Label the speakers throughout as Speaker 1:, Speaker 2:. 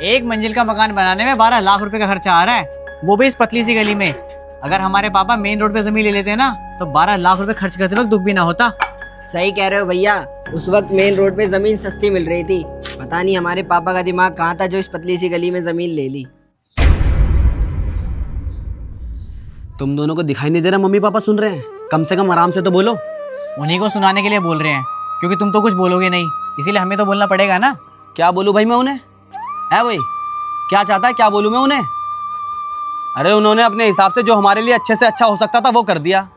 Speaker 1: एक मंजिल का मकान बनाने में 12 लाख रुपए का खर्चा आ रहा है, वो भी इस पतली सी गली में। अगर हमारे पापा मेन रोड पे जमीन ले लेते ना तो 12 लाख रुपए खर्च करते वक्त दुख भी ना होता।
Speaker 2: सही कह रहे हो भैया, उस वक्त मेन रोड पे जमीन सस्ती मिल रही थी। पता नहीं हमारे पापा का दिमाग कहाँ था जो इस पतली सी गली में जमीन ले ली।
Speaker 3: तुम दोनों को दिखाई नहीं दे रहा मम्मी पापा सुन रहे हैं? कम से कम आराम से तो बोलो।
Speaker 1: उन्हीं को सुनाने के लिए बोल रहे हैं, क्योंकि तुम तो कुछ बोलोगे नहीं, इसीलिए हमें तो बोलना पड़ेगा ना।
Speaker 3: क्या बोलूं भाई मैं उन्हें? है भाई, क्या चाहता है, क्या बोलूं मैं उन्हें? अरे उन्होंने अपने हिसाब से जो हमारे लिए अच्छे से अच्छा हो सकता था वो कर दिया।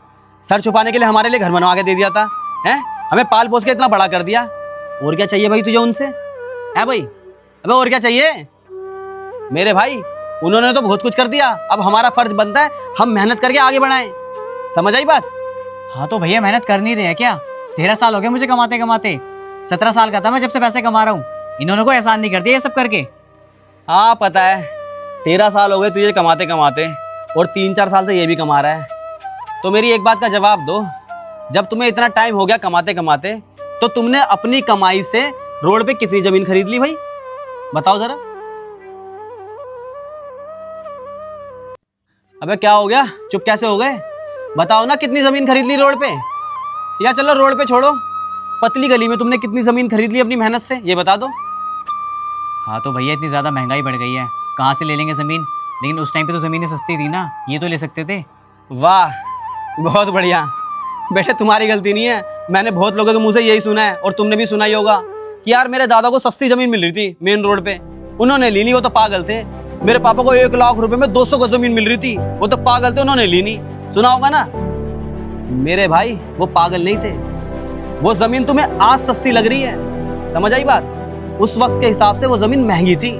Speaker 3: सर छुपाने के लिए हमारे लिए घर बनवा के दे दिया था, हैं? हमें पाल पोस के इतना बड़ा कर दिया। और क्या चाहिए भाई तुझे उनसे? है भाई, अबे और क्या चाहिए मेरे भाई? उन्होंने तो बहुत कुछ कर दिया, अब हमारा फर्ज बनता है हम मेहनत करके आगे बढ़ाएं। समझ आई बात?
Speaker 1: हाँ तो भैया मेहनत कर नहीं रहे हैं क्या? 13 साल हो गए मुझे कमाते कमाते। 17 साल का था मैं जब से पैसे कमा रहा हूँ। इन्होंने कोई एहसान नहीं कर दिया ये सब करके।
Speaker 3: हाँ पता है, 13 साल हो गए तुझे कमाते कमाते, और 3-4 साल से ये भी कमा रहा है। तो मेरी एक बात का जवाब दो, जब तुम्हें इतना टाइम हो गया कमाते कमाते, तो तुमने अपनी कमाई से रोड पे कितनी जमीन खरीद ली भाई? बताओ जरा। अबे क्या हो गया, चुप कैसे हो गए? बताओ ना, कितनी जमीन खरीद ली रोड पे? या चलो रोड पे छोड़ो, पतली गली में तुमने कितनी जमीन खरीद ली अपनी मेहनत से, ये बता दो।
Speaker 1: हाँ तो भैया इतनी ज़्यादा महंगाई बढ़ गई है, कहाँ से ले लेंगे ज़मीन? लेकिन उस टाइम पे तो ज़मीनें सस्ती थी ना, ये तो ले सकते थे।
Speaker 3: वाह, बहुत बढ़िया बेटे, तुम्हारी गलती नहीं है। मैंने बहुत लोगों के मुंह से यही सुना है, और तुमने भी सुना ही होगा कि यार मेरे दादा को सस्ती जमीन मिल रही थी मेन रोड पे, उन्होंने ली नहीं, वो तो पागल थे। मेरे पापा को 1 लाख रुपए में 200 गज जमीन मिल रही थी, वो तो पागल थे, उन्होंने ली नहीं। सुना होगा ना? मेरे भाई वो पागल नहीं थे, वो जमीन तुम्हें आज सस्ती लग रही है। समझ आई बात? उस वक्त के हिसाब से वो जमीन महंगी थी।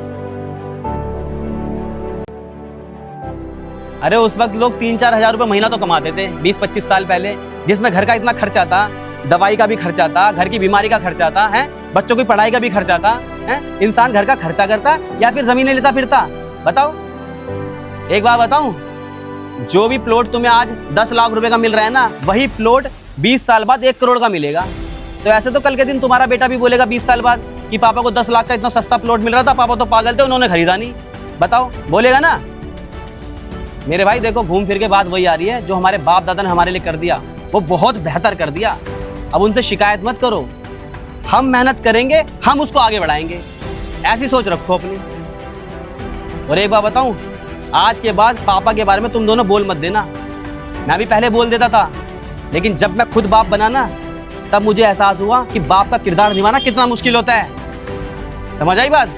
Speaker 3: अरे उस वक्त लोग 3-4 हजार रुपए महीना तो कमाते थे 20-25 साल पहले, जिसमें घर का इतना खर्चा था, दवाई का भी खर्चा था, घर की बीमारी का खर्चा था, है बच्चों की पढ़ाई का भी खर्चा था, है? इंसान घर का खर्चा करता या फिर जमीनें लेता फिरता? बताओ, एक बात बताऊं, जो भी प्लॉट तुम्हें आज 10 लाख रुपए का मिल रहा है ना, वही प्लॉट 20 साल बाद 1 करोड़ का मिलेगा। तो ऐसे तो कल के दिन तुम्हारा बेटा भी बोलेगा 20 साल बाद कि पापा को 10 लाख का इतना सस्ता प्लॉट मिल रहा था, पापा तो पागल थे, उन्होंने खरीदा नहीं। बताओ, बोलेगा ना? मेरे भाई देखो, घूम फिर के बात वही आ रही है, जो हमारे बाप दादा ने हमारे लिए कर दिया वो बहुत बेहतर कर दिया। अब उनसे शिकायत मत करो, हम मेहनत करेंगे, हम उसको आगे बढ़ाएंगे, ऐसी सोच रखो अपनी। और एक बात बताऊं, आज के बाद पापा के बारे में तुम दोनों बोल मत देना। मैं भी पहले बोल देता था, लेकिन जब मैं खुद बाप बना ना, तब मुझे एहसास हुआ कि बाप का किरदार निभाना कितना मुश्किल होता है। समझ आई बात?